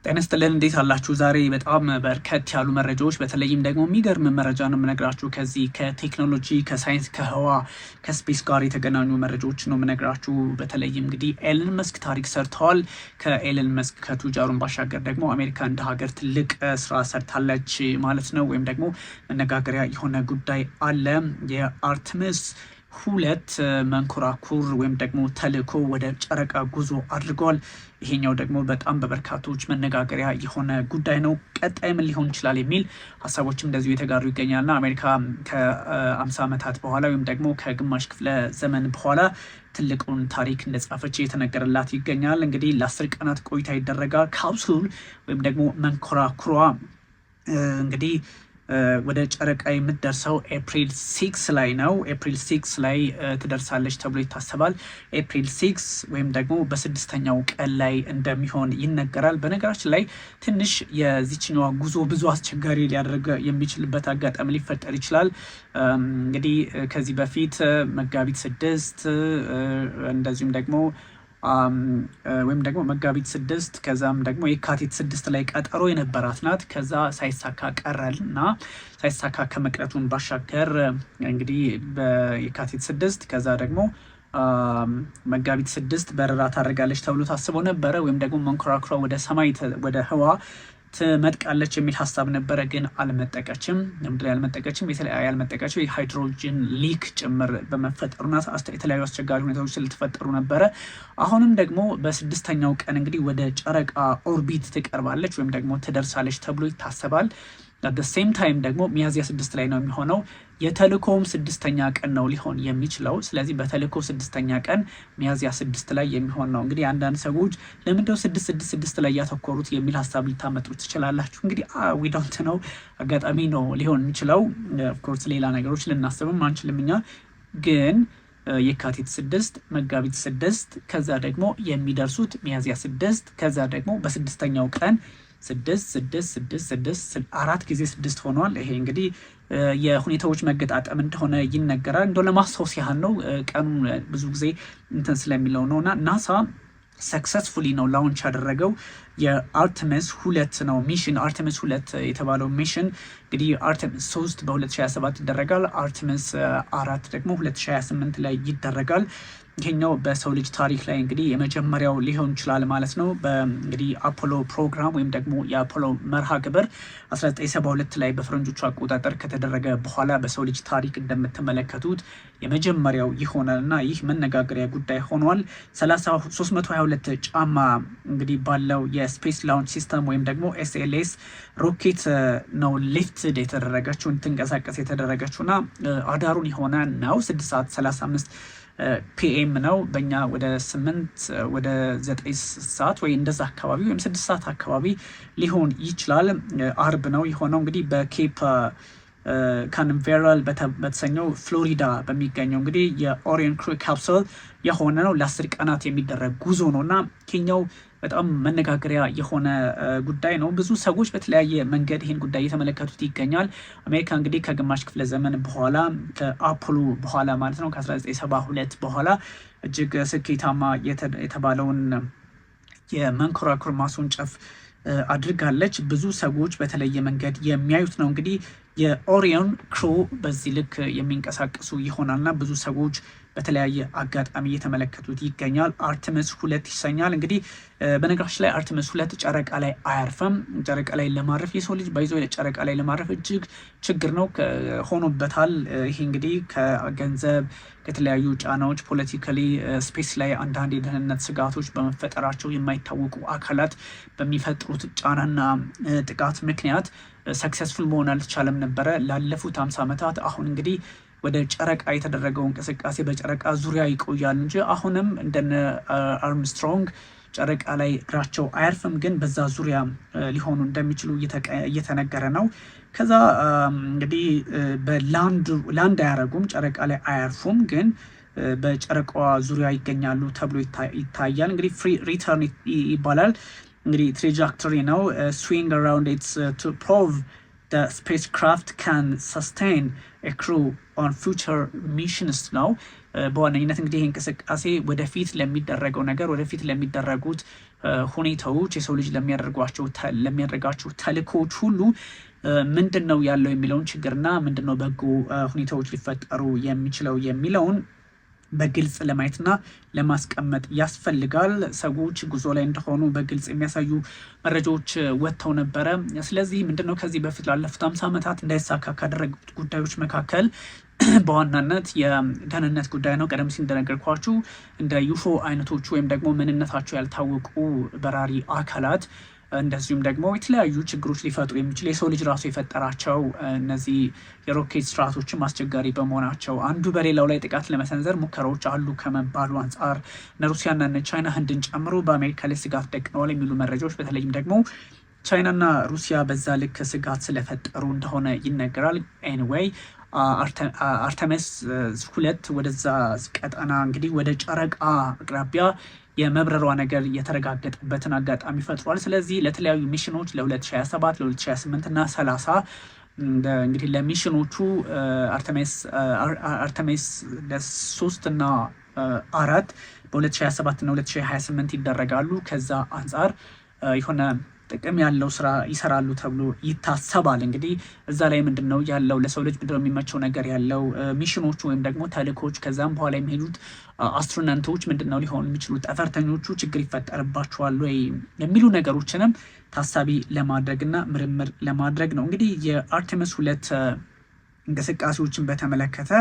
ጤና ይስጥልን እንዴት አላችሁ? ዛሬ በጣም በርከት ያሉ መረጃዎች በተለይም ደግሞ የሚገርም መረጃ ነው የምነግራችሁ። ከዚህ ከቴክኖሎጂ ከሳይንስ ከህዋ ከስፔስ ጋር የተገናኙ መረጃዎች ነው የምነግራችሁ። በተለይም እንግዲህ ኤለን መስክ ታሪክ ሰርተዋል። ከኤለን መስክ ከቱጃሩን ባሻገር ደግሞ አሜሪካ እንደ ሀገር ትልቅ ስራ ሰርታለች ማለት ነው። ወይም ደግሞ መነጋገሪያ የሆነ ጉዳይ አለ። የአርተሚስ 2 መንኮራኩር ወይም ደግሞ ተልእኮ ወደ ጨረቃ ጉዞ አድርገዋል። ይሄኛው ደግሞ በጣም በበርካቶች መነጋገሪያ የሆነ ጉዳይ ነው። ቀጣይ ምን ሊሆን ይችላል የሚል ሀሳቦችም እንደዚሁ የተጋሩ ይገኛልና አሜሪካ ከ50 ዓመታት በኋላ ወይም ደግሞ ከግማሽ ክፍለ ዘመን በኋላ ትልቁን ታሪክ እንደጻፈች የተነገረላት ይገኛል። እንግዲህ ለ10 ቀናት ቆይታ ይደረጋል። ካፕሱል ወይም ደግሞ መንኮራኩሯ እንግዲህ ወደ ጨረቃ የምትደርሰው ኤፕሪል 6 ላይ ነው። ኤፕሪል 6 ላይ ትደርሳለች ተብሎ ይታሰባል። ኤፕሪል 6 ወይም ደግሞ በስድስተኛው ቀን ላይ እንደሚሆን ይነገራል። በነገራችን ላይ ትንሽ የዚችኛዋ ጉዞ ብዙ አስቸጋሪ ሊያደርግ የሚችልበት አጋጣሚ ሊፈጠር ይችላል። እንግዲህ ከዚህ በፊት መጋቢት 6 እንደዚሁም ደግሞ ወይም ደግሞ መጋቢት 6 ከዛም ደግሞ የካቲት 6 ላይ ቀጠሮ የነበራት ናት። ከዛ ሳይሳካ ቀረል እና ሳይሳካ ከመቅረቱን ባሻገር እንግዲህ በየካቲት 6 ከዛ ደግሞ መጋቢት 6 በረራ ታደርጋለች ተብሎ ታስቦ ነበረ። ወይም ደግሞ መንኮራኩሯ ወደ ሰማይ ወደ ህዋ ትመጥቃለች የሚል ሀሳብ ነበረ፣ ግን አልመጠቀችም። ምድር ያልመጠቀችም ያልመጠቀችው የሃይድሮጅን ሊክ ጭምር በመፈጠሩና የተለያዩ አስቸጋሪ ሁኔታዎች ስለተፈጠሩ ነበረ። አሁንም ደግሞ በስድስተኛው ቀን እንግዲህ ወደ ጨረቃ ኦርቢት ትቀርባለች ወይም ደግሞ ትደርሳለች ተብሎ ይታሰባል። ሴም ታይም ደግሞ ሚያዝያ 6 ላይ ነው የሚሆነው። የተልእኮውም 6ኛ ቀን ነው ሊሆን የሚችለው። ስለዚህ በተልእኮ 6ኛ ቀን ሚያዝያ 6 ላይ የሚሆን ነው። እንግዲህ አንዳንድ ሰዎች ለምንድነው 6 ላይ ያተኮሩት የሚል ሀሳብ ልታመጡ ትችላላችሁ። እንግዲህ ዊ ዶንት ነው አጋጣሚ ነው ሊሆን የሚችለው። ኦፍኮርስ ሌላ ነገሮች ልናስብም አንችልም እኛ ግን የካቲት 6 መጋቢት 6 ከዛ ደግሞ የሚደርሱት ሚያዝያ 6 ከዛ ደግሞ በስድስተኛው ቀን 4 ጊዜ 6 ሆኗል። ይሄ እንግዲህ የሁኔታዎች መገጣጠም እንደሆነ ይነገራል። እንደው ለማስታወስ ያህል ነው። ቀኑ ብዙ ጊዜ እንትን ስለሚለው ነው። እና ናሳ ሰክሰስፉሊ ነው ላውንች ያደረገው የአርተሚስ 2 ነው ሚሽን። አርተሚስ 2 የተባለው ሚሽን እንግዲህ አርተሚስ 3 በ2027 ይደረጋል። አርተሚስ 4 ደግሞ 2028 ላይ ይደረጋል። ይሄኛው በሰው ልጅ ታሪክ ላይ እንግዲህ የመጀመሪያው ሊሆን ይችላል ማለት ነው። እንግዲህ አፖሎ ፕሮግራም ወይም ደግሞ የአፖሎ መርሃ ግብር 1972 ላይ በፈረንጆቹ አቆጣጠር ከተደረገ በኋላ በሰው ልጅ ታሪክ እንደምትመለከቱት የመጀመሪያው ይሆናል እና ይህ መነጋገሪያ ጉዳይ ሆኗል። 322 ጫማ እንግዲህ ባለው የስፔስ ላውንች ሲስተም ወይም ደግሞ SLS ሮኬት ነው ሊፍትድ የተደረገችው እንድትንቀሳቀስ የተደረገችው እና አዳሩን የሆነ ነው 6 ሰዓት 35 PM ነው። በእኛ ወደ 9 ሰዓት ወይ እንደዛ አካባቢ ወይም 6 ሰዓት አካባቢ ሊሆን ይችላል። አርብ ነው የሆነው እንግዲህ በኬፕ ካናቬራል በተሰኘው ፍሎሪዳ በሚገኘው እንግዲህ የኦሪዮን ክሩ ካፕሱል የሆነ ነው። ለ10 ቀናት የሚደረግ ጉዞ ነው እና ኬኛው በጣም መነጋገሪያ የሆነ ጉዳይ ነው። ብዙ ሰዎች በተለያየ መንገድ ይህን ጉዳይ እየተመለከቱት ይገኛል። አሜሪካ እንግዲህ ከግማሽ ክፍለ ዘመን በኋላ ከአፖሎ በኋላ ማለት ነው ከ1972 በኋላ እጅግ ስኬታማ የተባለውን የመንኮራኩር ማስወንጨፍ አድርጋለች። ብዙ ሰዎች በተለየ መንገድ የሚያዩት ነው። እንግዲህ የኦሪዮን ክሩ በዚህ ልክ የሚንቀሳቀሱ ይሆናልና ብዙ ሰዎች በተለያየ አጋጣሚ እየተመለከቱት ይገኛል። አርተሚስ 2 ይሰኛል። እንግዲህ በነገራችን ላይ አርተሚስ 2 ጨረቃ ላይ አያርፈም። ጨረቃ ላይ ለማረፍ የሰው ልጅ ባይዞ ጨረቃ ላይ ለማረፍ እጅግ ችግር ነው ሆኖበታል። ይሄ እንግዲህ ከገንዘብ ከተለያዩ ጫናዎች ፖለቲካሊ ስፔስ ላይ አንዳንድ የደህንነት ስጋቶች በመፈጠራቸው የማይታወቁ አካላት በሚፈጥሩት ጫናና ጥቃት ምክንያት ሰክሰስፉል መሆን አልቻለም ነበረ ላለፉት 50 ዓመታት። አሁን እንግዲህ ወደ ጨረቃ የተደረገው እንቅስቃሴ በጨረቃ ዙሪያ ይቆያል እንጂ አሁንም እንደነ አርምስትሮንግ ጨረቃ ላይ እግራቸው አያርፍም፣ ግን በዛ ዙሪያ ሊሆኑ እንደሚችሉ እየተነገረ ነው። ከዛ እንግዲህ በላንድ አያረጉም፣ ጨረቃ ላይ አያርፉም፣ ግን በጨረቃዋ ዙሪያ ይገኛሉ ተብሎ ይታያል። እንግዲህ ፍሪ ሪተርን ይባላል። እንግዲህ ትራጀክቶሪ ነው ስዊንግ አራውንድ ኢትስ ቱ ፕሮቭ the spacecraft can sustain a crew on future missions ነው። በዋነኝነት እንግዲህ እንቅስቃሴ ወደፊት ለሚደረገው ነገር ወደፊት ለሚደረጉት ሁኔታዎች የሰው ልጅ ለሚያደርጋቸው ተልእኮዎች ሁሉ ምንድን ነው ያለው የሚለውን ችግርና ምንድን ነው በጎ ሁኔታዎች ሊፈጠሩ የሚችለው የሚለውን በግልጽ ለማየትና ለማስቀመጥ ያስፈልጋል። ሰዎች ጉዞ ላይ እንደሆኑ በግልጽ የሚያሳዩ መረጃዎች ወጥተው ነበረ። ስለዚህ ምንድነው ከዚህ በፊት ላለፉት 50 ዓመታት እንዳይሳካ ካደረጉት ጉዳዮች መካከል በዋናነት የደህንነት ጉዳይ ነው። ቀደም ሲል እንደነገርኳችሁ እንደ ዩፎ አይነቶቹ ወይም ደግሞ ምንነታቸው ያልታወቁ በራሪ አካላት እንደዚሁም ደግሞ የተለያዩ ችግሮች ሊፈጥሩ የሚችል የሰው ልጅ ራሱ የፈጠራቸው እነዚህ የሮኬት ስርዓቶችም አስቸጋሪ በመሆናቸው አንዱ በሌላው ላይ ጥቃት ለመሰንዘር ሙከራዎች አሉ ከመባሉ አንጻር እነ ሩሲያና እነ ቻይና ህንድን ጨምሮ በአሜሪካ ላይ ስጋት ደቅነዋል የሚሉ መረጃዎች በተለይም ደግሞ ቻይናና ሩሲያ በዛ ልክ ስጋት ስለፈጠሩ እንደሆነ ይነገራል። ኤኒዌይ አርተሚስ 2 ወደዛ ቀጠና እንግዲህ ወደ ጨረቃ አቅራቢያ የመብረሯ ነገር የተረጋገጠበትን አጋጣሚ ፈጥሯል። ስለዚህ ለተለያዩ ሚሽኖች ለ2027 ለ2028 እና 30 እንግዲህ ለሚሽኖቹ አርተሚስ ለ3 እና 4 በ2027 እና 2028 ይደረጋሉ። ከዛ አንጻር የሆነ ጥቅም ያለው ስራ ይሰራሉ ተብሎ ይታሰባል። እንግዲህ እዛ ላይ ምንድነው ያለው ለሰው ልጅ ምንድነው የሚመቸው ነገር ያለው ሚሽኖቹ ወይም ደግሞ ተልእኮች ከዛም በኋላ የሚሄዱት አስትሮናውቶች ምንድነው ሊሆኑ የሚችሉት ጠፈርተኞቹ ችግር ይፈጠርባቸዋል ወይ የሚሉ ነገሮችንም ታሳቢ ለማድረግና ምርምር ለማድረግ ነው። እንግዲህ የአርቴሚስ 2 እንቅስቃሴዎችን በተመለከተ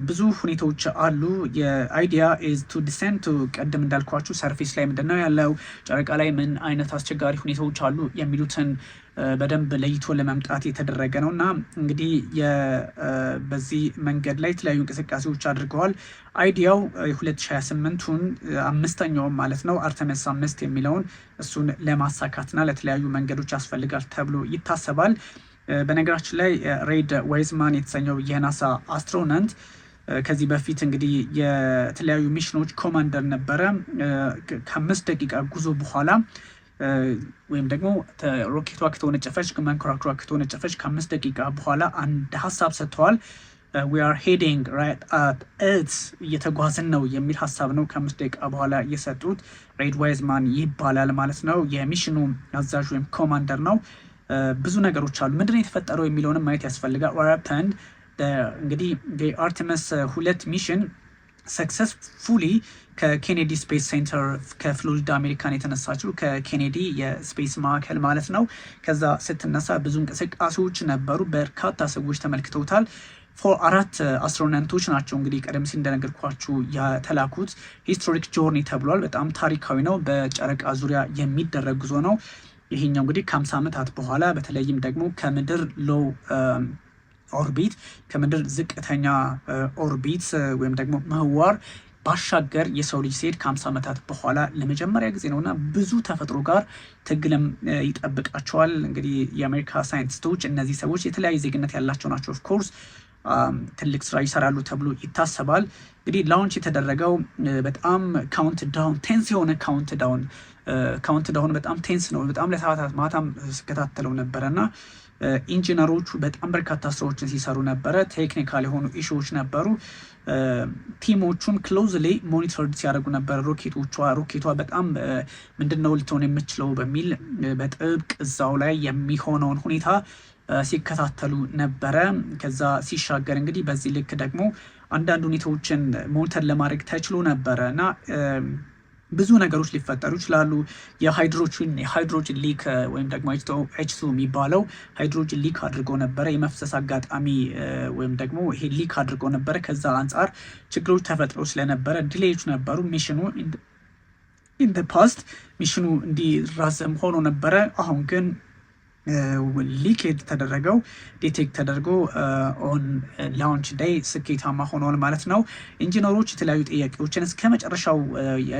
ብዙ ሁኔታዎች አሉ። የአይዲያ ኢዝ ቱ ዲሰንድ ቱ ቀደም እንዳልኳችሁ ሰርፌስ ላይ ምንድነው ያለው ጨረቃ ላይ ምን አይነት አስቸጋሪ ሁኔታዎች አሉ የሚሉትን በደንብ ለይቶ ለመምጣት የተደረገ ነው እና እንግዲህ በዚህ መንገድ ላይ የተለያዩ እንቅስቃሴዎች አድርገዋል። አይዲያው የ2028ቱን 5ኛውን ማለት ነው አርተሚስ 5 የሚለውን እሱን ለማሳካትና ለተለያዩ መንገዶች ያስፈልጋል ተብሎ ይታሰባል። በነገራችን ላይ ሬድ ዋይዝማን የተሰኘው የናሳ አስትሮናውት ከዚህ በፊት እንግዲህ የተለያዩ ሚሽኖች ኮማንደር ነበረ። ከ5 ደቂቃ ጉዞ በኋላ ወይም ደግሞ ሮኬቷ ከተወነጨፈች መንኮራኩሯ ከተወነጨፈች ከ5 ደቂቃ በኋላ አንድ ሀሳብ ሰጥተዋል። we are heading right at it እየተጓዝን ነው የሚል ሀሳብ ነው ከ5 ደቂቃ በኋላ የሰጡት። ሬድ ዋይዝማን ይባላል ማለት ነው። የሚሽኑ አዛዥ ወይም ኮማንደር ነው። ብዙ ነገሮች አሉ። ምንድነው የተፈጠረው የሚለውንም ማየት ያስፈልጋል። ወራፕተንድ እንግዲህ የአርቴሚስ 2 ሚሽን ሰክሰስፉሊ ከኬኔዲ ስፔስ ሴንተር ከፍሎሪዳ አሜሪካን የተነሳችው ከኬኔዲ የስፔስ ማዕከል ማለት ነው። ከዛ ስትነሳ ብዙ እንቅስቃሴዎች ነበሩ። በርካታ ሰዎች ተመልክተውታል። 4 አስትሮናውቶች ናቸው እንግዲህ ቀደም ሲል እንደነገርኳችሁ የተላኩት። ሂስቶሪክ ጆርኒ ተብሏል። በጣም ታሪካዊ ነው። በጨረቃ ዙሪያ የሚደረግ ጉዞ ነው። ይሄኛው እንግዲህ ከ50 ዓመታት በኋላ በተለይም ደግሞ ከምድር ሎው ኦርቢት ከምድር ዝቅተኛ ኦርቢት ወይም ደግሞ ምህዋር ባሻገር የሰው ልጅ ሲሄድ ከ50 ዓመታት በኋላ ለመጀመሪያ ጊዜ ነውና ብዙ ተፈጥሮ ጋር ትግልም ይጠብቃቸዋል። እንግዲህ የአሜሪካ ሳይንቲስቶች እነዚህ ሰዎች የተለያየ ዜግነት ያላቸው ናቸው። ኦፍ ኮርስ ትልቅ ስራ ይሰራሉ ተብሎ ይታሰባል። እንግዲህ ላውንች የተደረገው በጣም ካውንት ዳውን ቴንስ የሆነ ካውንት ዳውን በጣም ቴንስ ነው። በጣም ለሰዓታት ማታም ስከታተለው ነበረ እና ኢንጂነሮቹ በጣም በርካታ ስራዎችን ሲሰሩ ነበረ። ቴክኒካል የሆኑ ኢሹዎች ነበሩ። ቲሞቹን ክሎዝሊ ሞኒተርድ ሲያደርጉ ነበረ። ሮኬቷ በጣም ምንድነው ልትሆን የምችለው በሚል በጥብቅ እዛው ላይ የሚሆነውን ሁኔታ ሲከታተሉ ነበረ። ከዛ ሲሻገር እንግዲህ በዚህ ልክ ደግሞ አንዳንድ ሁኔታዎችን ሞኒተር ለማድረግ ተችሎ ነበረ እና ብዙ ነገሮች ሊፈጠሩ ይችላሉ። የሃይድሮጅን ሊክ ወይም ደግሞ H2 የሚባለው ሃይድሮጅን ሊክ አድርጎ ነበረ። የመፍሰስ አጋጣሚ ወይም ደግሞ ይሄ ሊክ አድርጎ ነበረ። ከዛ አንጻር ችግሮች ተፈጥረው ስለነበረ ዲሌዮች ነበሩ። ሚሽኑ ኢን ዘ ፓስት ሚሽኑ እንዲራዘም ሆኖ ነበረ። አሁን ግን ሊክ የተደረገው ዲቴክት ተደርጎ ኦን ላውንች ዴይ ስኬታማ ሆኗል ማለት ነው። ኢንጂነሮች የተለያዩ ጥያቄዎችን እስከ መጨረሻው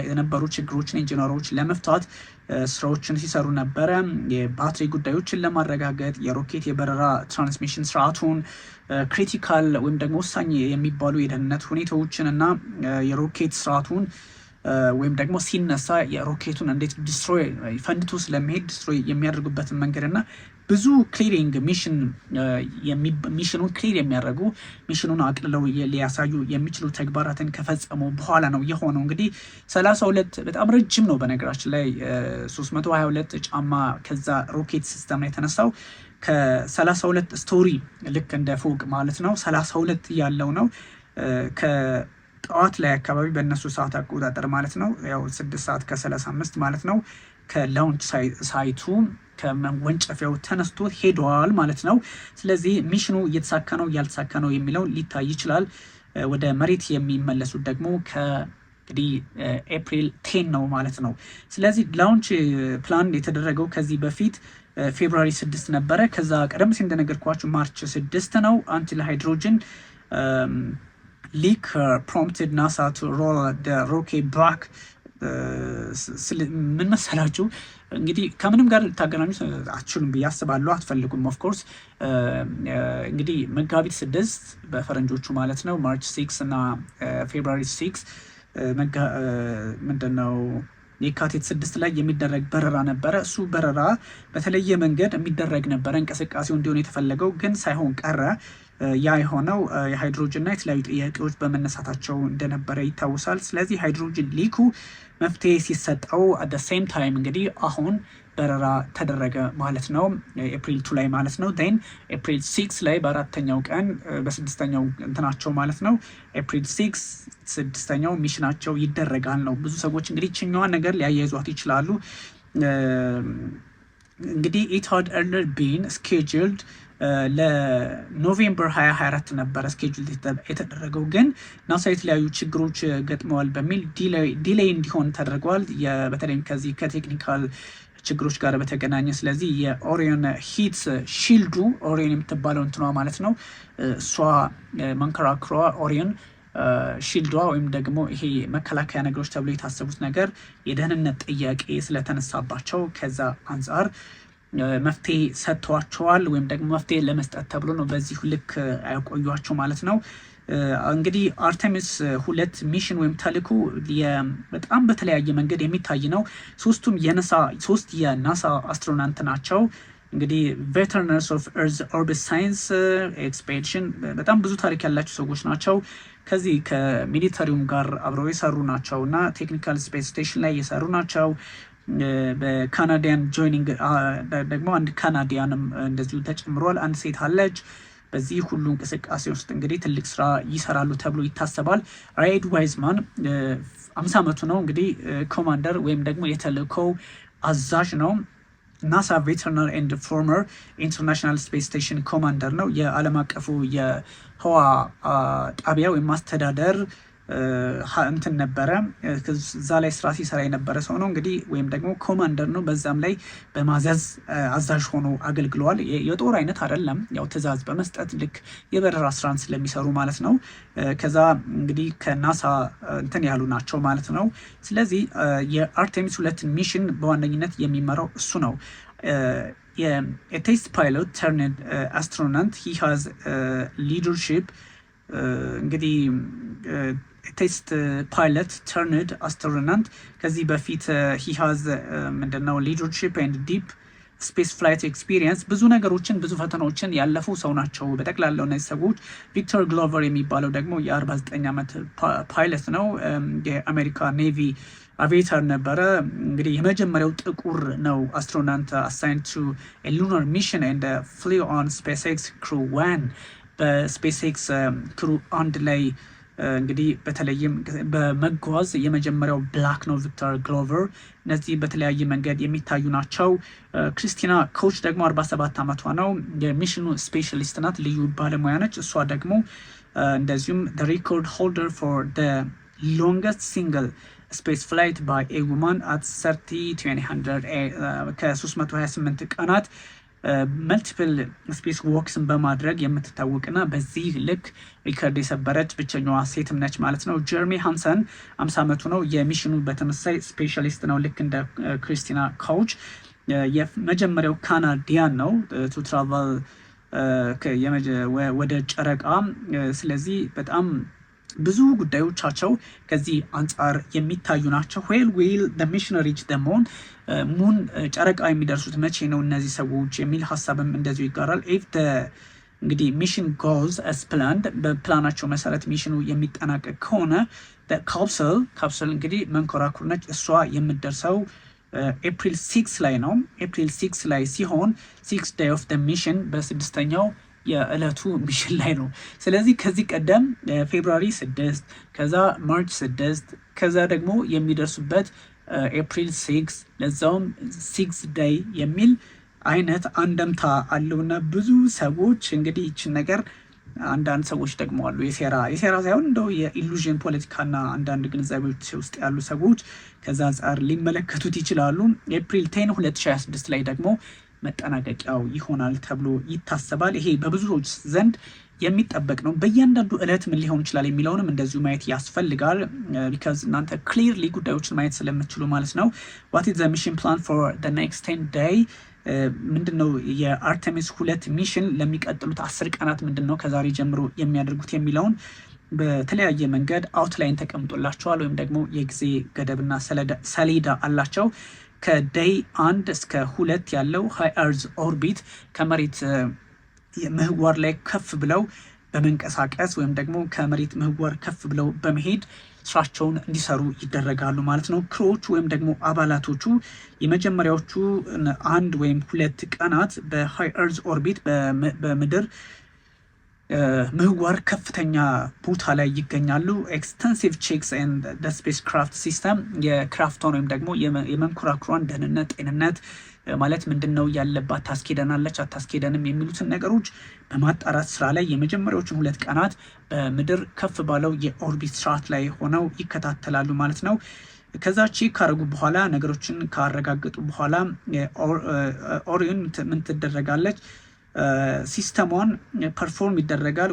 የነበሩ ችግሮችን ኢንጂነሮች ለመፍታት ስራዎችን ሲሰሩ ነበረ። የባትሪ ጉዳዮችን ለማረጋገጥ የሮኬት የበረራ ትራንስሚሽን ስርዓቱን ክሪቲካል ወይም ደግሞ ወሳኝ የሚባሉ የደህንነት ሁኔታዎችን እና የሮኬት ስርዓቱን ወይም ደግሞ ሲነሳ የሮኬቱን እንዴት ዲስትሮይ ፈንድቶ ስለሚሄድ ዲስትሮይ የሚያደርጉበትን መንገድና ብዙ ክሊሪንግ ሚሽኑን ክሊር የሚያደርጉ ሚሽኑን አቅልለው ሊያሳዩ የሚችሉ ተግባራትን ከፈጸሙ በኋላ ነው የሆነው። እንግዲህ 32 በጣም ረጅም ነው በነገራችን ላይ 322 ጫማ ከዛ ሮኬት ሲስተም ላይ የተነሳው ከ32 ስቶሪ ልክ እንደ ፎቅ ማለት ነው 32 ያለው ነው። ከጠዋት ላይ አካባቢ በእነሱ ሰዓት አቆጣጠር ማለት ነው ያው 6 ሰዓት ከ35 ማለት ነው ከላውንች ሳይቱ ከመወንጨፊያው ተነስቶ ሄደዋል ማለት ነው። ስለዚህ ሚሽኑ እየተሳካ ነው ያልተሳካ ነው የሚለው ሊታይ ይችላል። ወደ መሬት የሚመለሱት ደግሞ እንግዲህ ኤፕሪል 10 ነው ማለት ነው። ስለዚህ ላውንች ፕላን የተደረገው ከዚህ በፊት ፌብሩዋሪ 6 ነበረ። ከዛ ቀደም ሲል እንደነገርኳችሁ ማርች 6 ነው። አንቲል ሃይድሮጅን ሊክ ፕሮምፕትድ ናሳ ቱ ሮል ደ ሮኬት ባክ። ምን መሰላችሁ እንግዲህ ከምንም ጋር ልታገናኙ አትችሉም ብዬ አስባለሁ። አትፈልጉም ኦፍኮርስ። እንግዲህ መጋቢት 6 በፈረንጆቹ ማለት ነው ማርች 6 እና ፌብሩዋሪ 6 ምንድነው የካቲት 6 ላይ የሚደረግ በረራ ነበረ። እሱ በረራ በተለየ መንገድ የሚደረግ ነበረ። እንቅስቃሴው እንዲሆን የተፈለገው ግን ሳይሆን ቀረ። ያ የሆነው የሃይድሮጅን እና የተለያዩ ጥያቄዎች በመነሳታቸው እንደነበረ ይታወሳል። ስለዚህ ሃይድሮጅን ሊኩ መፍትሄ ሲሰጠው አት ሴም ታይም እንግዲህ አሁን በረራ ተደረገ ማለት ነው ኤፕሪል 2 ላይ ማለት ነው። ን ኤፕሪል 6 ላይ በአራተኛው ቀን በስድስተኛው እንትናቸው ማለት ነው ኤፕሪል 6 ስድስተኛው ሚሽናቸው ይደረጋል ነው። ብዙ ሰዎች እንግዲህ ችኛዋን ነገር ሊያያይዟት ይችላሉ። እንግዲህ ኢት ሃድ ኤርሊየር ቢን ስኬጁልድ ለኖቬምበር 2024 ነበረ ስኬጁል የተደረገው፣ ግን ናሳ የተለያዩ ችግሮች ገጥመዋል በሚል ዲሌይ እንዲሆን ተደርገዋል። በተለይም ከዚህ ከቴክኒካል ችግሮች ጋር በተገናኘ ስለዚህ የኦሪዮን ሂት ሺልዱ ኦሪዮን የምትባለው እንትኗ ማለት ነው እሷ መንከራክሯ ኦሪዮን ሺልዷ ወይም ደግሞ ይሄ መከላከያ ነገሮች ተብሎ የታሰቡት ነገር የደህንነት ጥያቄ ስለተነሳባቸው ከዛ አንጻር መፍትሄ ሰጥተዋቸዋል ወይም ደግሞ መፍትሄ ለመስጠት ተብሎ ነው በዚህ ልክ ያቆዩቸው ማለት ነው። እንግዲህ አርቴሚስ 2 ሚሽን ወይም ተልእኮ በጣም በተለያየ መንገድ የሚታይ ነው። ሶስት የናሳ አስትሮናውት ናቸው። እንግዲህ ቬተራንስ ኦፍ ኤርዝ ኦርቢት ሳይንስ ኤክስፔዲሽን በጣም ብዙ ታሪክ ያላቸው ሰዎች ናቸው። ከዚህ ከሚሊተሪውም ጋር አብረው የሰሩ ናቸው እና ቴክኒካል ስፔስ ስቴሽን ላይ የሰሩ ናቸው። በካናዲያን ጆይኒንግ ደግሞ አንድ ካናዲያንም እንደዚሁ ተጨምሯል። አንድ ሴት አለች። በዚህ ሁሉ እንቅስቃሴ ውስጥ እንግዲህ ትልቅ ስራ ይሰራሉ ተብሎ ይታሰባል። ራይድ ዋይዝማን 50 ዓመቱ ነው። እንግዲህ ኮማንደር ወይም ደግሞ የተልእኮው አዛዥ ነው። ናሳ ቬተርናር ኤንድ ፎርመር ኢንተርናሽናል ስፔስ ስቴሽን ኮማንደር ነው። የዓለም አቀፉ የህዋ ጣቢያ ወይም ማስተዳደር እንትን ነበረ። እዛ ላይ ስራ ሲሰራ የነበረ ሰው ነው እንግዲህ ወይም ደግሞ ኮማንደር ነው። በዛም ላይ በማዘዝ አዛዥ ሆኖ አገልግለዋል። የጦር አይነት አይደለም፣ ያው ትዕዛዝ በመስጠት ልክ የበረራ ስራን ስለሚሰሩ ማለት ነው። ከዛ እንግዲህ ከናሳ እንትን ያሉ ናቸው ማለት ነው። ስለዚህ የአርቴሚስ 2 ሚሽን በዋነኝነት የሚመራው እሱ ነው። የቴስት ፓይሎት ተርንድ አስትሮናውት ሂ ሃዝ ሊደርሺፕ እንግዲህ ቴስት ፓይለት ተርንድ አስትሮናውት ከዚህ በፊት ሂ ሃዝ ምንድነው ሊደርሺፕ ኤንድ ዲፕ ስፔስ ፍላይት ኤክስፒሪየንስ ብዙ ነገሮችን ብዙ ፈተናዎችን ያለፉ ሰው ናቸው በጠቅላላው እነዚህ ሰዎች። ቪክተር ግሎቨር የሚባለው ደግሞ የ49 ዓመት ፓይለት ነው። የአሜሪካ ኔቪ አቪዬተር ነበረ። እንግዲህ የመጀመሪያው ጥቁር ነው አስትሮናውት አሳይንድ ቱ ሉናር ሚሽን ኤንድ ፍሊው ኦን ስፔስ ኤክስ ክሩ 1 በስፔስ ኤክስ ክሩ 1 ላይ እንግዲህ በተለይም በመጓዝ የመጀመሪያው ብላክ ነው ቪክተር ግሎቨር። እነዚህ በተለያየ መንገድ የሚታዩ ናቸው። ክሪስቲና ኮች ደግሞ 47 ዓመቷ ነው። የሚሽኑ ስፔሻሊስት ናት፣ ልዩ ባለሙያ ነች። እሷ ደግሞ እንደዚሁም ሪኮርድ ሆልደር ፎር ሎንገስት ሲንግል ስፔስ ፍላይት ባይ ኤ ውማን አት 30 ከ328 ቀናት መልቲፕል ስፔስ ዎክስን በማድረግ የምትታወቅና በዚህ ልክ ሪከርድ የሰበረች ብቸኛዋ ሴትም ነች ማለት ነው። ጀርሚ ሃንሰን 50 ዓመቱ ነው። የሚሽኑ በተመሳሳይ ስፔሻሊስት ነው ልክ እንደ ክሪስቲና ካውች። የመጀመሪያው ካናዲያን ነው ቱ ትራቨል ወደ ጨረቃ። ስለዚህ በጣም ብዙ ጉዳዮቻቸው ከዚህ አንጻር የሚታዩ ናቸው። ዌል ዊል ዘ ሚሽን ሪች ዘ ሙን ሙን ጨረቃ የሚደርሱት መቼ ነው እነዚህ ሰዎች የሚል ሀሳብም እንደዚሁ ይጋራል። ኢፍ እንግዲህ ሚሽን ጎዝ አስ ፕላንድ በፕላናቸው መሰረት ሚሽኑ የሚጠናቀቅ ከሆነ ካፕሱል እንግዲህ መንኮራኩር ነች። እሷ የምትደርሰው ኤፕሪል 6 ላይ ነው። ኤፕሪል 6 ላይ ሲሆን 6 ዴይ ኦፍ ሚሽን በስድስተኛው የዕለቱ ሚሽን ላይ ነው። ስለዚህ ከዚህ ቀደም ፌብሩዋሪ 6 ከዛ ማርች 6 ከዛ ደግሞ የሚደርሱበት ኤፕሪል 6 ለዛውም 6 ዴይ የሚል አይነት አንደምታ አለውና ብዙ ሰዎች እንግዲህ ይችን ነገር አንዳንድ ሰዎች ደግሞ አሉ የሴራ ሳይሆን እንደው የኢሉዥን ፖለቲካና አንዳንድ ግንዛቤዎች ውስጥ ያሉ ሰዎች ከዛ አንጻር ሊመለከቱት ይችላሉ። ኤፕሪል 10 2026 ላይ ደግሞ መጠናቀቂያው ይሆናል ተብሎ ይታሰባል። ይሄ በብዙዎች ዘንድ የሚጠበቅ ነው። በእያንዳንዱ እለት ምን ሊሆን ይችላል የሚለውንም እንደዚሁ ማየት ያስፈልጋል። ቢካዝ እናንተ ክሊርሊ ጉዳዮችን ማየት ስለምትችሉ ማለት ነው። ዋት ኢዝ ዘ ሚሽን ፕላን ፎር ዘ ኔክስት 10 ዴይ ምንድነው የአርቴሚስ 2 ሚሽን ለሚቀጥሉት 10 ቀናት ምንድነው ከዛሬ ጀምሮ የሚያደርጉት የሚለውን በተለያየ መንገድ አውትላይን ተቀምጦላቸዋል፣ ወይም ደግሞ የጊዜ ገደብና ሰሌዳ አላቸው። ከዴይ 1 እስከ 2 ያለው ሃይ አርዝ ኦርቢት ከመሬት ምህዋር ላይ ከፍ ብለው በመንቀሳቀስ ወይም ደግሞ ከመሬት ምህዋር ከፍ ብለው በመሄድ ስራቸውን እንዲሰሩ ይደረጋሉ ማለት ነው። ክሮች ወይም ደግሞ አባላቶቹ የመጀመሪያዎቹ 1 ወይም 2 ቀናት በሃይ አርዝ ኦርቢት በምድር ምህዋር ከፍተኛ ቦታ ላይ ይገኛሉ። ኤክስተንሲቭ ቼክስ ኤንድ ስፔስ ክራፍት ሲስተም የክራፍቷን ወይም ደግሞ የመንኮራኩሯን ደህንነት፣ ጤንነት ማለት ምንድን ነው ያለባት፣ ታስኬደናለች አታስኬደንም የሚሉትን ነገሮች በማጣራት ስራ ላይ የመጀመሪያዎቹን 2 ቀናት በምድር ከፍ ባለው የኦርቢት ስርዓት ላይ ሆነው ይከታተላሉ ማለት ነው። ከዛ ቼክ ካረጉ በኋላ ነገሮችን ካረጋገጡ በኋላ ኦሪዮን ምን ትደረጋለች? ሲስተሟን ፐርፎርም ይደረጋል።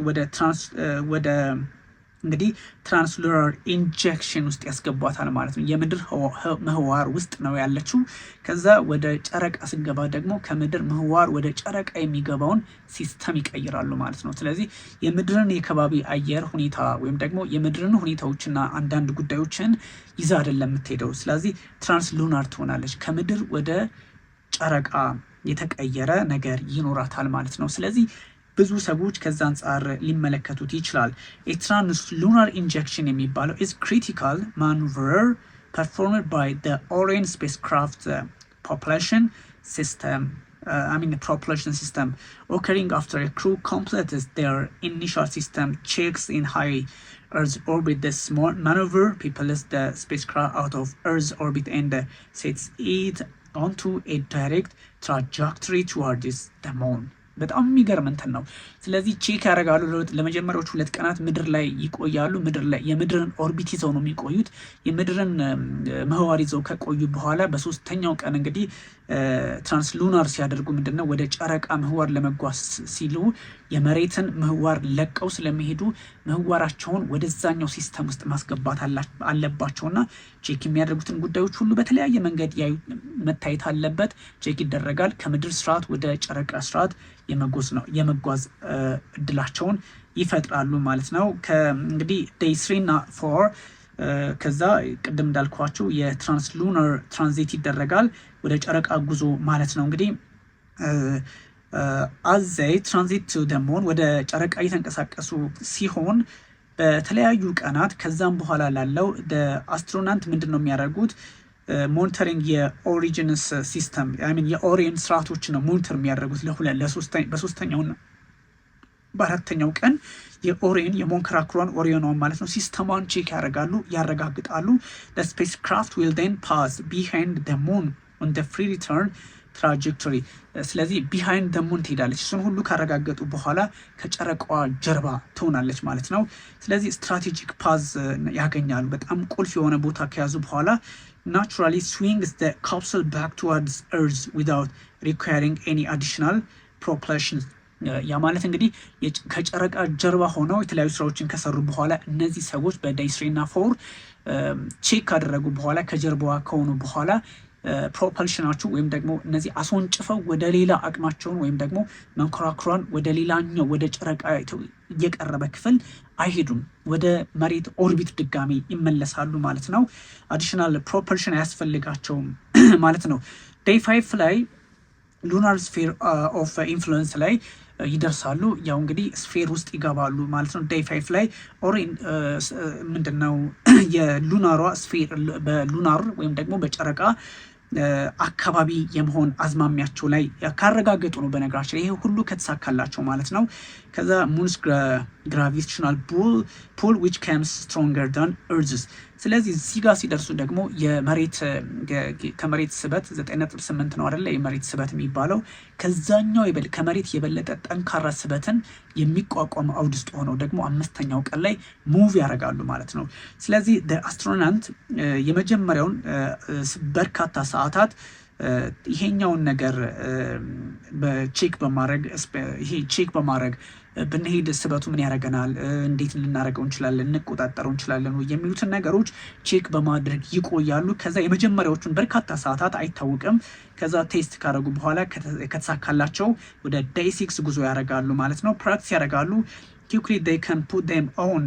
ወደ እንግዲህ ትራንስሉናር ኢንጀክሽን ውስጥ ያስገቧታል ማለት ነው። የምድር ምህዋር ውስጥ ነው ያለችው። ከዛ ወደ ጨረቃ ስገባ ደግሞ ከምድር ምህዋር ወደ ጨረቃ የሚገባውን ሲስተም ይቀይራሉ ማለት ነው። ስለዚህ የምድርን የከባቢ አየር ሁኔታ ወይም ደግሞ የምድርን ሁኔታዎችና አንዳንድ ጉዳዮችን ይዛ አይደለም የምትሄደው። ስለዚህ ትራንስሉናር ትሆናለች። ከምድር ወደ ጨረቃ የተቀየረ ነገር ይኖራታል ማለት ነው። ስለዚህ ብዙ ሰዎች ከዛ አንጻር ሊመለከቱት ይችላል። የትራንስሉናር ኢንጀክሽን የሚባለው is critical maneuver performed by the Orion spacecraft propulsion system occurring after a crew completes their initial system checks in high Earth orbit. This maneuver propels the spacecraft out of Earth's orbit and sets it onto a direct trajectory towards the moon. በጣም የሚገርም እንትን ነው። ስለዚህ ቼክ ያደርጋሉ። ለመጀመሪያዎቹ 2 ቀናት ምድር ላይ ይቆያሉ። ምድር ላይ የምድርን ኦርቢት ይዘው ነው የሚቆዩት። የምድርን ምህዋር ይዘው ከቆዩ በኋላ በ3ኛው ቀን እንግዲህ ትራንስሉናር ሲያደርጉ ምንድነው ወደ ጨረቃ ምህዋር ለመጓዝ ሲሉ የመሬትን ምህዋር ለቀው ስለሚሄዱ ምህዋራቸውን ወደዛኛው ሲስተም ውስጥ ማስገባት አለባቸውና ቼክ የሚያደርጉትን ጉዳዮች ሁሉ በተለያየ መንገድ መታየት አለበት። ቼክ ይደረጋል። ከምድር ስርዓት ወደ ጨረቃ ስርዓት የመጓዝ እድላቸውን ይፈጥራሉ ማለት ነው። እንግዲህ ዴይ 3 እና 4 ከዛ ቅድም እንዳልኳቸው የትራንስሉናር ትራንዚት ይደረጋል ወደ ጨረቃ ጉዞ ማለት ነው። እንግዲህ አዘይ ትራንዚት ቱ ዘ ሙን ወደ ጨረቃ እየተንቀሳቀሱ ሲሆን በተለያዩ ቀናት ከዛም በኋላ ላለው አስትሮናውት ምንድን ነው የሚያደርጉት? ሞኒተሪንግ የኦሪጂንስ ሲስተም የኦሪየን ስርዓቶች ነው ሞኒተር የሚያደርጉት በ3ኛውና በ4ኛው ቀን የኦሪየን የሞንኮራኩሯን ኦሪዮኗን ማለት ነው ሲስተሟን ቼክ ያረጋግጣሉ። the spacecraft will then pass behind the moon on the free return trajectory። ስለዚህ behind the moon ትሄዳለች። እሱን ሁሉ ካረጋገጡ በኋላ ከጨረቃዋ ጀርባ ትሆናለች ማለት ነው። ስለዚህ ስትራቴጂክ ፓዝ ያገኛሉ። በጣም ቁልፍ የሆነ ቦታ ከያዙ በኋላ naturally swings the capsule back towards Earth without requiring any additional propulsion። ያ ማለት እንግዲህ ከጨረቃ ጀርባ ሆነው የተለያዩ ስራዎችን ከሰሩ በኋላ እነዚህ ሰዎች በዴይ 3 እና 4 ቼክ ካደረጉ በኋላ ከጀርባዋ ከሆኑ በኋላ ፕሮፐልሽናቸው ወይም ደግሞ እነዚህ አስወንጭፈው ወደ ሌላ አቅማቸውን ወይም ደግሞ መንኮራኩሯን ወደ ሌላኛው ወደ ጨረቃ እየቀረበ ክፍል አይሄዱም። ወደ መሬት ኦርቢት ድጋሚ ይመለሳሉ ማለት ነው። አዲሽናል ፕሮፐልሽን አያስፈልጋቸውም ማለት ነው። ዴይ 5 ላይ ሉናር ስፌር ኦፍ ኢንፍሉዌንስ ላይ ይደርሳሉ። ያው እንግዲህ ስፌር ውስጥ ይገባሉ ማለት ነው። ዴይ 5 ላይ ምንድነው የሉናሯ ስፌር በሉናር ወይም ደግሞ በጨረቃ አካባቢ የመሆን አዝማሚያቸው ላይ ካረጋገጡ ነው። በነገራችን ይሄ ሁሉ ከተሳካላቸው ማለት ነው። ከዛ ሙንስ ግራቪቴሽናል ፑል ዊች ካምስ ስትሮንገር ዳን እርዝስ። ስለዚህ እዚህ ጋር ሲደርሱ ደግሞ ከመሬት ስበት 9.8 ነው አይደለ? የመሬት ስበት የሚባለው ከዛኛው ከመሬት የበለጠ ጠንካራ ስበትን የሚቋቋም አውድ ውስጥ ሆነው ደግሞ 5ኛው ቀን ላይ ሙቭ ያደርጋሉ ማለት ነው። ስለዚህ አስትሮናውት የመጀመሪያውን በርካታ ሰዓታት ይሄኛውን ነገር ቼክ በማድረግ ብንሄድ ስበቱ ምን ያደርገናል፣ እንዴት ልናደርገው እንችላለን፣ እንቆጣጠረው እንችላለን የሚሉትን ነገሮች ቼክ በማድረግ ይቆያሉ። ከዛ የመጀመሪያዎቹን በርካታ ሰዓታት አይታወቅም። ከዛ ቴስት ካደረጉ በኋላ ከተሳካላቸው ወደ ዴይ 6 ጉዞ ያደርጋሉ ማለት ነው። ፕራክቲስ ያደርጋሉ። quickly they can put them on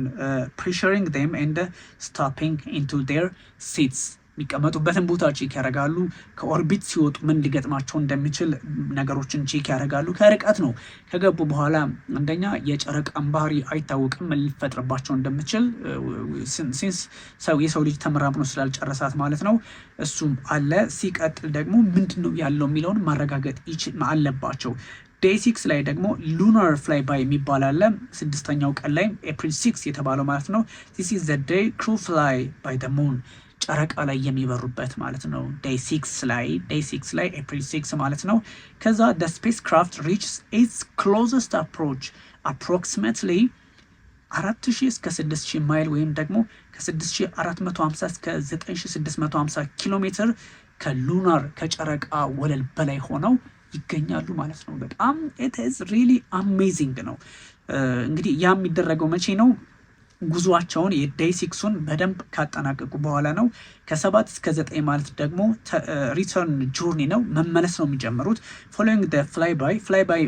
pressuring them and stopping into their seats። የሚቀመጡበትን ቦታ ቼክ ያደርጋሉ። ከኦርቢት ሲወጡ ምን ሊገጥማቸው እንደሚችል ነገሮችን ቼክ ያደርጋሉ። ከርቀት ነው ከገቡ በኋላ አንደኛ የጨረቃን ባህሪ አይታወቅም ምን ሊፈጥርባቸው እንደሚችል ሲንስ የሰው ልጅ ተመራምሮ ስላልጨረሳት ማለት ነው። እሱም አለ። ሲቀጥል ደግሞ ምንድነው ያለው የሚለውን ማረጋገጥ አለባቸው። ዴይ 6 ላይ ደግሞ ሉናር ፍላይ ባይ የሚባል አለ። 6ኛው ቀን ላይ ኤፕሪል 6 የተባለው ማለት ነው። this is the day crew fly by the moon ጨረቃ ላይ የሚበሩበት ማለት ነው። ዴይ 6 ላይ ኤፕሪል 6 ማለት ነው። ከዛ the spacecraft reaches its closest approach approximately 4000 እስከ 6000 ማይል ወይም ደግሞ ከ6450 እስከ 9650 ኪሎ ሜትር ከሉናር ከጨረቃ ወለል በላይ ሆነው ይገኛሉ ማለት ነው። በጣም it is really amazing ነው። እንግዲህ ያ የሚደረገው መቼ ነው? ጉዟቸውን የዴይ 6ን በደንብ ካጠናቀቁ በኋላ ነው። ከ7 እስከ 9 ማለት ደግሞ ሪተርን ጆርኒ ነው፣ መመለስ ነው የሚጀምሩት። ፎሎዊንግ ደ ፍላይ ባይ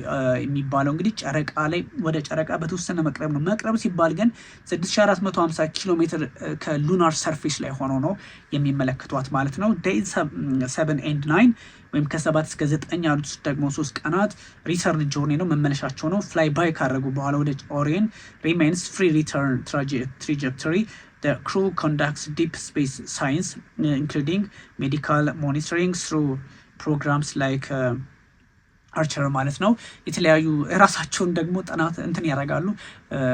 የሚባለው እንግዲህ ጨረቃ ላይ ወደ ጨረቃ በተወሰነ መቅረብ ነው። መቅረብ ሲባል ግን 6450 ኪሎ ሜትር ከሉናር ሰርፌስ ላይ ሆኖ ነው የሚመለከቷት ማለት ነው። ዴይ 7 and 9 ወይም ከ7 እስከ 9 ያሉት ደግሞ 3 ቀናት ሪተርን ጆርኒ ነው፣ መመለሻቸው ነው። ፍላይ ባይ ካደረጉ በኋላ ወደ ኦሪየን ሪሜንስ ፍሪ ሪተርን ትራጀክቶሪ the crew conducts deep space science including medical monitoring through programs like አርቸር ማለት ነው። የተለያዩ ራሳቸውን ደግሞ ጥናት እንትን ያደርጋሉ።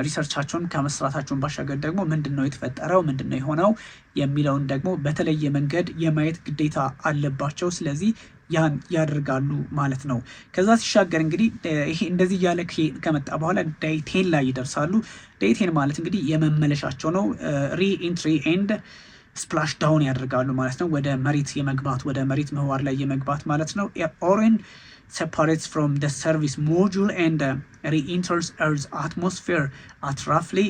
ሪሰርቻቸውን ከመስራታቸውን ባሻገር ደግሞ ምንድነው የተፈጠረው ምንድነው የሆነው የሚለውን ደግሞ በተለየ መንገድ የማየት ግዴታ አለባቸው። ስለዚህ ያን ያደርጋሉ ማለት ነው። ከዛ ሲሻገር እንግዲህ ይሄ እንደዚህ ያለ ከመጣ በኋላ ዴይ 10 ላይ ይደርሳሉ። ዴይ 10 ማለት እንግዲህ የመመለሻቸው ነው። ሪ ኢንትሪ ኤንድ ስፕላሽ ዳውን ያደርጋሉ ማለት ነው። ወደ መሬት የመግባት ወደ መሬት ምህዋር ላይ የመግባት ማለት ነው። ኦሪየን separates from the service module and re-enters Earth's atmosphere at roughly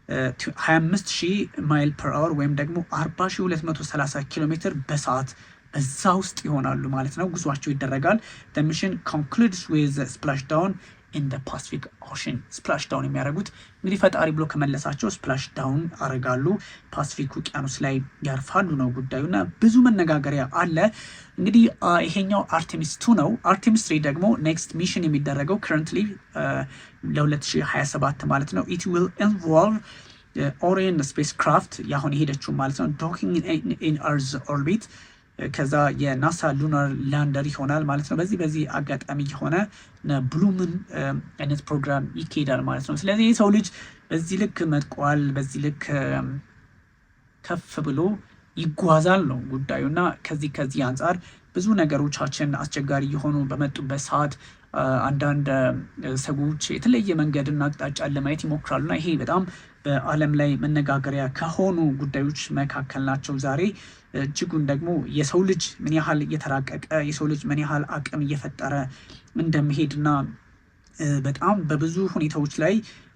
25000 ማይል ፐር አወር ወይም ደግሞ 40230 ኪሎ ሜትር በሰዓት በዛ ውስጥ ይሆናሉ ማለት ነው። ጉዟቸው ይደረጋል። the mission concludes with the splashdown in the Pacific Ocean። ስፕላሽ ዳውን የሚያደርጉት እንግዲህ ፈጣሪ ብሎ ከመለሳቸው ስፕላሽ ዳውን አደርጋሉ፣ ፓሲፊክ ውቅያኖስ ላይ ያርፋሉ ነው ጉዳዩና ብዙ መነጋገሪያ አለ። እንግዲህ ይሄኛው አርቴሚስ 2 ነው። አርቴሚስ 3 ደግሞ ኔክስት ሚሽን የሚደረገው currently ለ2027 ማለት ነው። it will involve ኦሪየን ስፔስ ክራፍት ያሁን የሄደችው ማለት ነው docking in Earth's orbit ከዛ የናሳ ሉናር ላንደር ይሆናል ማለት ነው። በዚህ አጋጣሚ የሆነ ብሉምን አይነት ፕሮግራም ይካሄዳል ማለት ነው። ስለዚህ የሰው ልጅ በዚህ ልክ መጥቋል፣ በዚህ ልክ ከፍ ብሎ ይጓዛል ነው ጉዳዩና ከዚህ አንጻር ብዙ ነገሮቻችን አስቸጋሪ የሆኑ በመጡበት ሰዓት አንዳንድ ሰዎች የተለየ መንገድና አቅጣጫን ለማየት ይሞክራሉና ይሄ በጣም በዓለም ላይ መነጋገሪያ ከሆኑ ጉዳዮች መካከል ናቸው። ዛሬ እጅጉን ደግሞ የሰው ልጅ ምን ያህል እየተራቀቀ የሰው ልጅ ምን ያህል አቅም እየፈጠረ እንደሚሄድና በጣም በብዙ ሁኔታዎች ላይ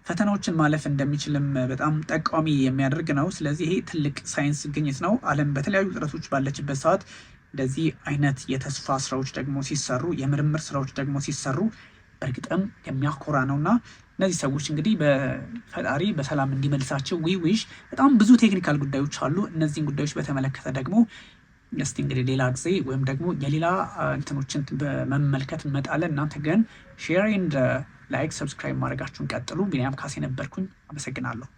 ፈተናዎችን ማለፍ እንደሚችልም በጣም ጠቃሚ የሚያደርግ ነው። ስለዚህ ይሄ ትልቅ ሳይንስ ግኝት ነው። ዓለም በተለያዩ ጥረቶች ባለችበት ሰዓት እንደዚህ አይነት የተስፋ ስራዎች ደግሞ ሲሰሩ፣ የምርምር ስራዎች ደግሞ ሲሰሩ በእርግጥም የሚያኮራ ነውና እነዚህ ሰዎች እንግዲህ በፈጣሪ በሰላም እንዲመልሳቸው ዊሽ። በጣም ብዙ ቴክኒካል ጉዳዮች አሉ። እነዚህን ጉዳዮች በተመለከተ ደግሞ እስቲ እንግዲህ ሌላ ጊዜ ወይም ደግሞ የሌላ እንትኖችን በመመልከት እንመጣለን። እናንተ ግን ሼር ኤንድ ላይክ ሰብስክራይብ ማድረጋችሁን ቀጥሉ። ቢኒያም ካሴ ነበርኩኝ። አመሰግናለሁ።